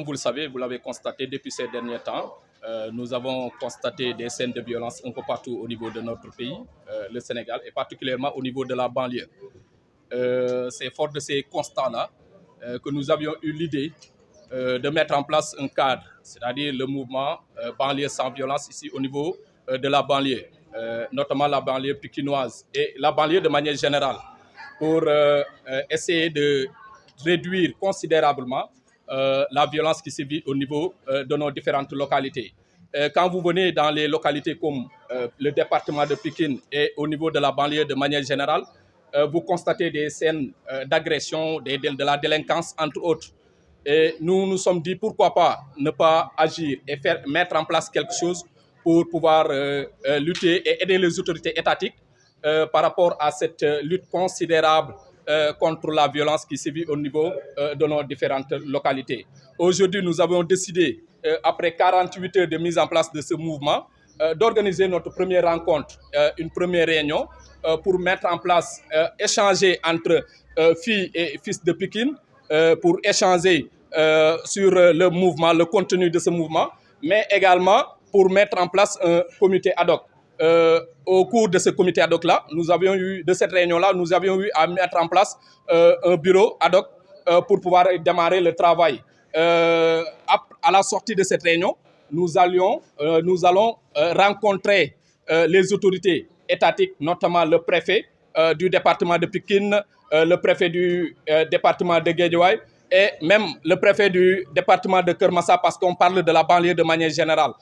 comme vous le savez, vous l'avez constaté depuis ces derniers temps, nous avons constaté des scènes de violence un peu partout au niveau de notre pays, le Sénégal, et particulièrement au niveau de la banlieue. C'est fort de ces constats-là que nous avions eu l'idée de mettre en place un cadre, c'est-à-dire le mouvement banlieue sans violence ici au niveau de la banlieue, notamment la banlieue pikinoise et la banlieue de manière générale, pour essayer de réduire considérablement la violence qui sévit au niveau de nos différentes localités. Quand vous venez dans les localités comme le département de Pikine et au niveau de la banlieue de manière générale, vous constatez des scènes d'agression, de la délinquance, entre autres. Et nous nous sommes dit pourquoi pas ne pas agir et mettre en place quelque chose pour pouvoir lutter et aider les autorités étatiques par rapport à cette lutte considérable contre la violence qui sévit au niveau de nos différentes localités. Aujourd'hui, nous avons décidé, après 48 heures de mise en place de ce mouvement, d'organiser notre première rencontre, une première réunion pour mettre en place, échanger entre filles et fils de Pikine, pour échanger sur le mouvement, le contenu de ce mouvement, mais également pour mettre en place un comité ad hoc. Au cours de ce comité ad hoc-là, de cette réunion-là, nous avions eu à mettre en place un bureau ad hoc pour pouvoir démarrer le travail. À la sortie de cette réunion, nous allons rencontrer les autorités étatiques, notamment le préfet du département de Pikine, le préfet du département de Guédiawaye et même le préfet du département de Keur Massar, parce qu'on parle de la banlieue de manière générale.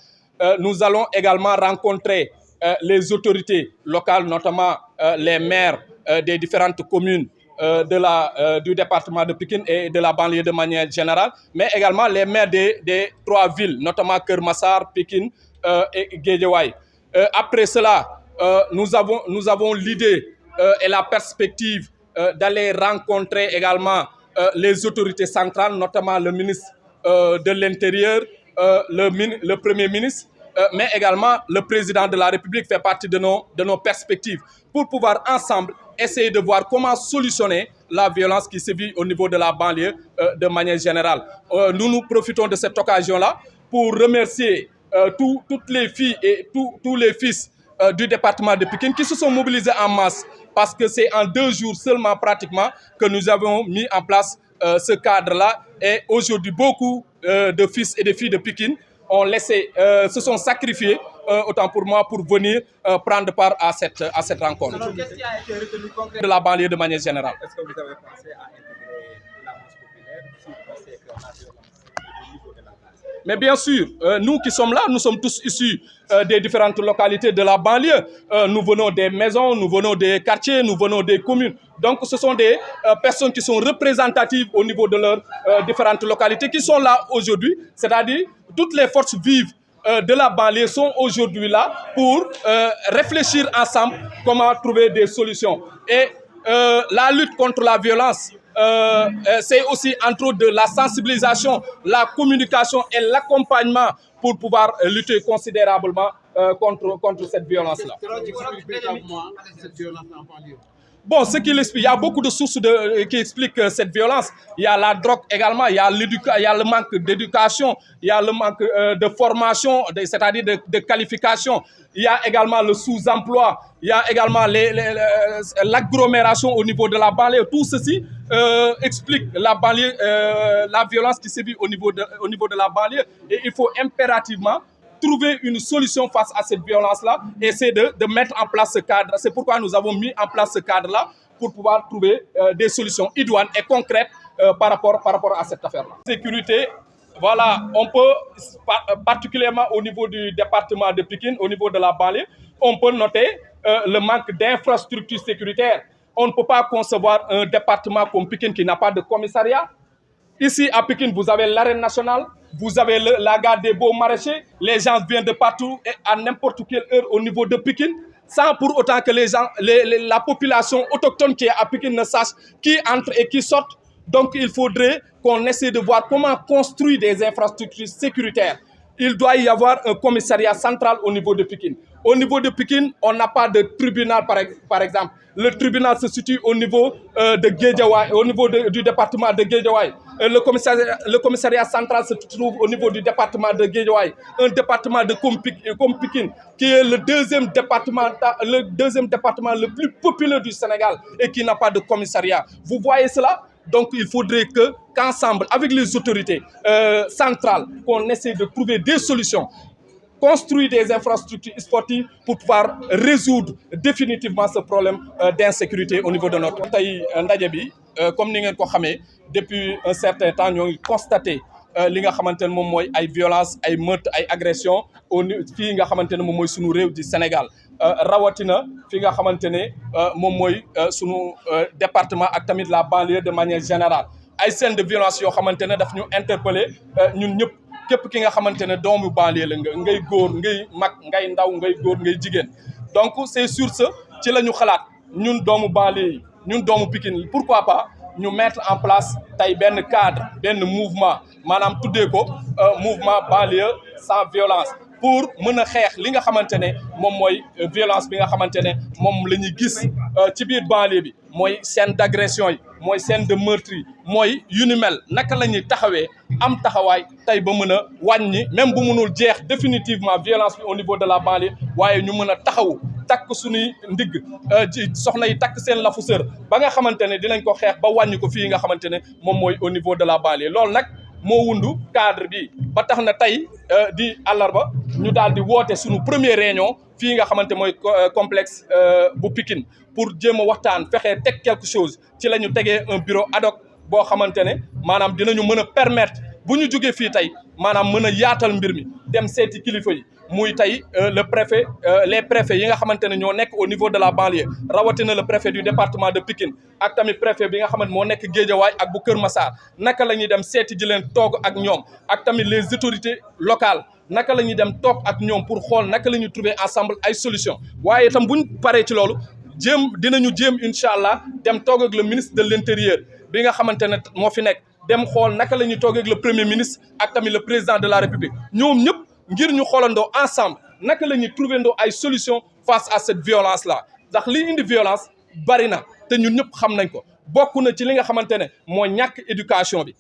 Nous allons également rencontrer les autorités locales, notamment les maires des différentes communes du département de Pikine et de la banlieue de manière générale, mais également les maires des 3 villes, notamment Keur Massar, Pikine et Guédiawaye. Après cela, nous avons l'idée et la perspective d'aller rencontrer également les autorités centrales, notamment le ministre de l'Intérieur, le Premier ministre, mais également le président de la République fait partie de nos perspectives pour pouvoir ensemble essayer de voir comment solutionner la violence qui sévit au niveau de la banlieue de manière générale. Nous profitons de cette occasion-là pour remercier toutes les filles et tous les fils du département de Pikine qui se sont mobilisés en masse, parce que c'est en 2 jours seulement pratiquement que nous avons mis en place ce cadre-là. Et aujourd'hui, beaucoup de fils et de filles de Pikine se sont sacrifiés, autant pour moi, pour venir prendre part à cette rencontre. Alors, qu'est-ce qui a été retenu concrètement de la banlieue de manière générale? Est-ce que vous avez pensé à intégrer la masse populaire si vous pensez que la violence au niveau de la base? Mais bien sûr, nous qui sommes là, nous sommes tous issus des différentes localités de la banlieue. Nous venons des maisons, nous venons des quartiers, nous venons des communes. Donc ce sont des personnes qui sont représentatives au niveau de leurs différentes localités qui sont là aujourd'hui. C'est-à-dire toutes les forces vives de la banlieue sont aujourd'hui là pour réfléchir ensemble comment trouver des solutions. Et la lutte contre la violence, c'est aussi entre autres de la sensibilisation, la communication et l'accompagnement pour pouvoir lutter considérablement contre cette violence-là. Cette violence en banlieue. Bon, ce qui l'explique, il y a beaucoup de sources qui expliquent cette violence. Il y a la drogue également, il y a le manque d'éducation, il y a le manque de formation, c'est-à-dire de qualification. Il y a également le sous-emploi, il y a également l'agglomération au niveau de la banlieue. Tout ceci explique la violence qui sévit au niveau de la banlieue. Et il faut impérativement trouver une solution face à cette violence-là et essayer de mettre en place ce cadre. C'est pourquoi nous avons mis en place ce cadre-là pour pouvoir trouver des solutions idoines et concrètes par rapport à cette affaire-là. Sécurité, voilà, on peut, particulièrement au niveau du département de Pikine, au niveau de la banlieue, on peut noter le manque d'infrastructures sécuritaires. On ne peut pas concevoir un département comme Pikine qui n'a pas de commissariat. Ici, à Pikine, vous avez l'arène nationale, vous avez la gare des Beaux Maraîchers. Les gens viennent de partout et à n'importe quelle heure au niveau de Pikine, sans pour autant que la population autochtone qui est à Pikine ne sache qui entre et qui sort. Donc, il faudrait qu'on essaie de voir comment construire des infrastructures sécuritaires. Il doit y avoir un commissariat central au niveau de Pikine. Au niveau de Pikine, on n'a pas de tribunal, par exemple. Le tribunal se situe au niveau de Guédiawaye, au niveau du département de Guédiawaye. le commissariat central se trouve au niveau du département de Guédiawaye, un département comme Pikine, qui est le deuxième département le plus populaire du Sénégal et qui n'a pas de commissariat. Vous voyez cela? Donc il faudrait qu'ensemble, avec les autorités centrales, qu'on essaie de trouver des solutions, construire des infrastructures sportives pour pouvoir résoudre définitivement ce problème d'insécurité au niveau de notre pays. Comme nous le depuis un certain temps, nous avons constaté li nga xamantene mom moy ay violence ay meurtre ay agression fi nga xamantene mom moy sunu réew di Sénégal rawatina fi nga xamantene mom moy sunu département ak tamit la banlieue de manière générale ay scènes de violence yo xamantene daf ñu interpeller ñun ñëpp képp ki nga xamantene doomu banlieue la nga ngay góor ngay mag ngay ndaw ngay góor ngay jigéen donc c'est sur ce ci lañu xalaat ñun doomu banlieue yi ñun doomu Pikine pourquoi pas ñu mettre en place tay benn cadre benn mouvement maanaam tuddee ko mouvement banlieue sans violence pour mën a xeex li nga xamante ne moom mooy violence bi nga xamante ne moom la ñuy gis ci biir banlieue bi mooy scène d'agression yi mooy scène de meurtre yi mooy yu ni mel naka la ñuy taxawee am taxawaay tey ba mën a wàññi même bu mënul jeex définitivement violence bi au niveau de la banlieue waaye ñu mën a taxawu takk suñuy ndigg soxna yi takk seen lafu sër ba nga xamante ne dinañ ko xeex ba wàññi ko fii nga xamante ne moom mooy au niveau de la banlieue loolu nag moo wundu cadre bi ba tax na tey di àllarba ñu daal di woote suñu première réunion fii nga xamante mooy complexe bu Pikine pour jéem a waxtaan fexe teg quelque chose ci la ñu tegee un bureau ad hoc boo xamante ne maanaam dinañu mën a permettre bu ñu jógee fii tey maanaam mën a yaatal mbir mi dem seeti kilifa yi muy tey le préfet les préfets yi nga xamante ne ñoo nekk au niveau de la banlieue rawatina le préfet du département de Pikine ak tamit préfet bi nga xamante moo nekk Guédiawaye ak bu Kër Massar naka la ñuy dem seeti ji leen toog ak ñoom ak tamit les autorités locales naka la ñuy dem toog ak ñoom pour xool naka la ñuy trouver ensemble ay solutions waaye itam buñ paree ci loolu dinañu jéem incha allah dem toog ak le ministre de l'intérieur bi nga xamante ne moo fi nekk dem xool naka la ñuy toog ak le premier ministre ak tamit le président de la république ñoom ñëpp ngir ñu xoolandoo ensemble naka la ñuy trouver ndoo ay solutions face à cette violence là ndax li indi violence bari na te ñun ñëpp xam nañ ko bokk na ci li nga xamante ne moo ñàkk éducation bi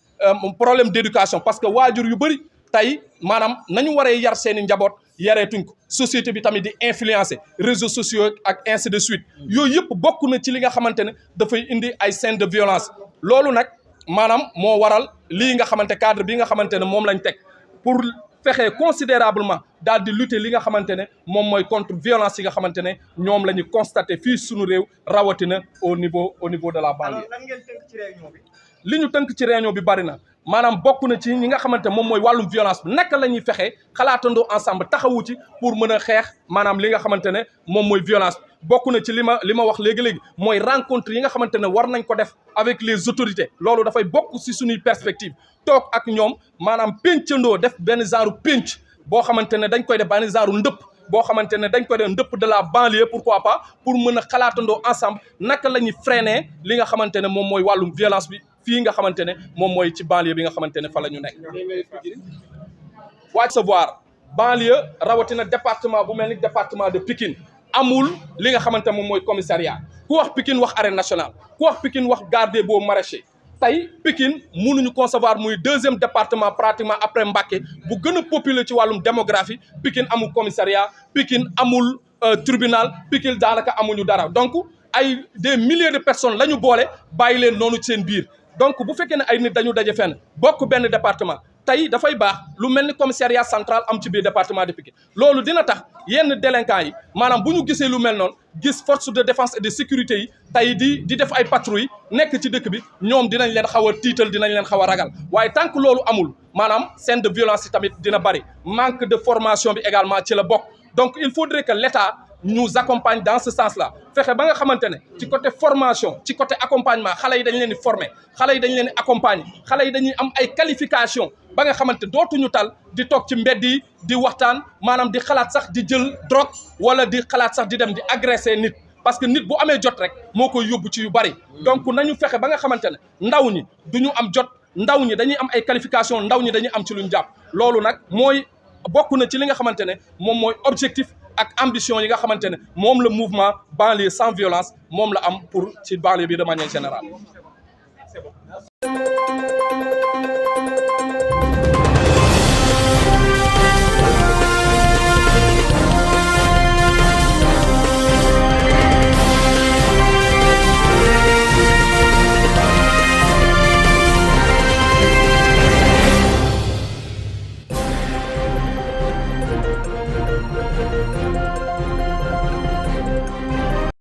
problème d'éducation parce que waajur yu bëri tey maanaam nañu waree yar seeni njaboot yareetuñ ko société bi tamit di influencer réseaux sociaux ak ainsi de suite yooyu yëpp bokk na ci li nga xamante ne dafay indi ay scènes de violence loolu nag maanaam moo waral lii nga xamante cadre bi nga xamante ne moom lañ teg pour fexe considérablement daal di lutter li nga xamante ne moom mooy contre violence yi nga xamante ne ñoom la ñu constaté fii suñu réew rawatina au niveau de la banlieue. lan ngeen tënk ci réunion bi. li ñu tënk ci réunion bi bari na maanaam bokk na ci ñi nga xamante moom mooy wàllum violence bi naka la ñuy fexe xalaatandoo ensemble taxawu ci pour mën a xeex maanaam li nga xamante ne moom mooy violence bi bokk na ci li ma wax léegi-léegi mooy rencontre yi nga xamante ne war nañ ko def avec les autorités loolu dafay bokk si suñuy perspective toog ak ñoom maanaam péncandoo def benn genre pénc boo xamante ne dañ koy def benn genre ndëpp boo xamante ne dañ koy def ndëpp de la banlieue pourquoi pas pour mën a xalaatandoo ensemble naka la ñuy freiner li nga xamante ne moom mooy wàllum violence bi fii nga xamante ne moom mooy ci banlieue bi nga xamante ne fa la ñu nekk. waa savoir banlieue rawatina département bu mel ni département de Pikine amul li nga xamante moom mooy commissariat ku wax Pikine wax arène nationale ku wax Pikine wax gare des Beaux maraîchers tey Pikine mënuñu concevoir muy deuxième département pratiquement après Mbacké bu gën a populaire ci wàllum démographie Pikine amul commissariat Pikine amul tribunal Pikine daanaka amuñu dara donc ay des milliers de personnes la ñu boole bàyyi leen noonu ci seen biir donc bu fekkee ne ay nit dañu daje fenn bokk benn département tey dafay baax lu mel ni commissariat central am ci biir département de Pikine loolu dina tax yenn délinquants yi maanaam bu ñu gisee lu mel noonu gis force de défense et de sécurité yi tey di def ay patrouilles nekk ci dëkk bi ñoom dinañ leen xaw a tiital dinañ leen xaw a ragal waaye tant que loolu amul maanaam scène de violence yi tamit dina bari manque de formation bi également ci la bokk donc il faudrait que l'État nous accompagne dans ce sens-là fexe ba nga xamante ne ci côté formation ci côté accompagnement xale yi dañ leen di former xale yi dañ leen di accompagner xale yi dañuy am ay qualification ba nga xamante dootuñu tal di toog ci mbedd yi di waxtaan maanaam di xalaat sax di jël drogue wala di xalaat sax di dem di agresser nit parce que nit bu amee jot rek moo koy yóbbu ci yu bari donc nañu fexe ba nga xamante ne ndaw ñi duñu am jot ndaw ñi dañuy am ay qualification ndaw ñi dañuy am ci luñ jàpp loolu nag mooy bokk na ci li nga xamante ne moom mooy objectif ak ambition yi nga xamante ne moom le mouvement banlieue sans violence moom la am pour ci banlieue bi de manière générale.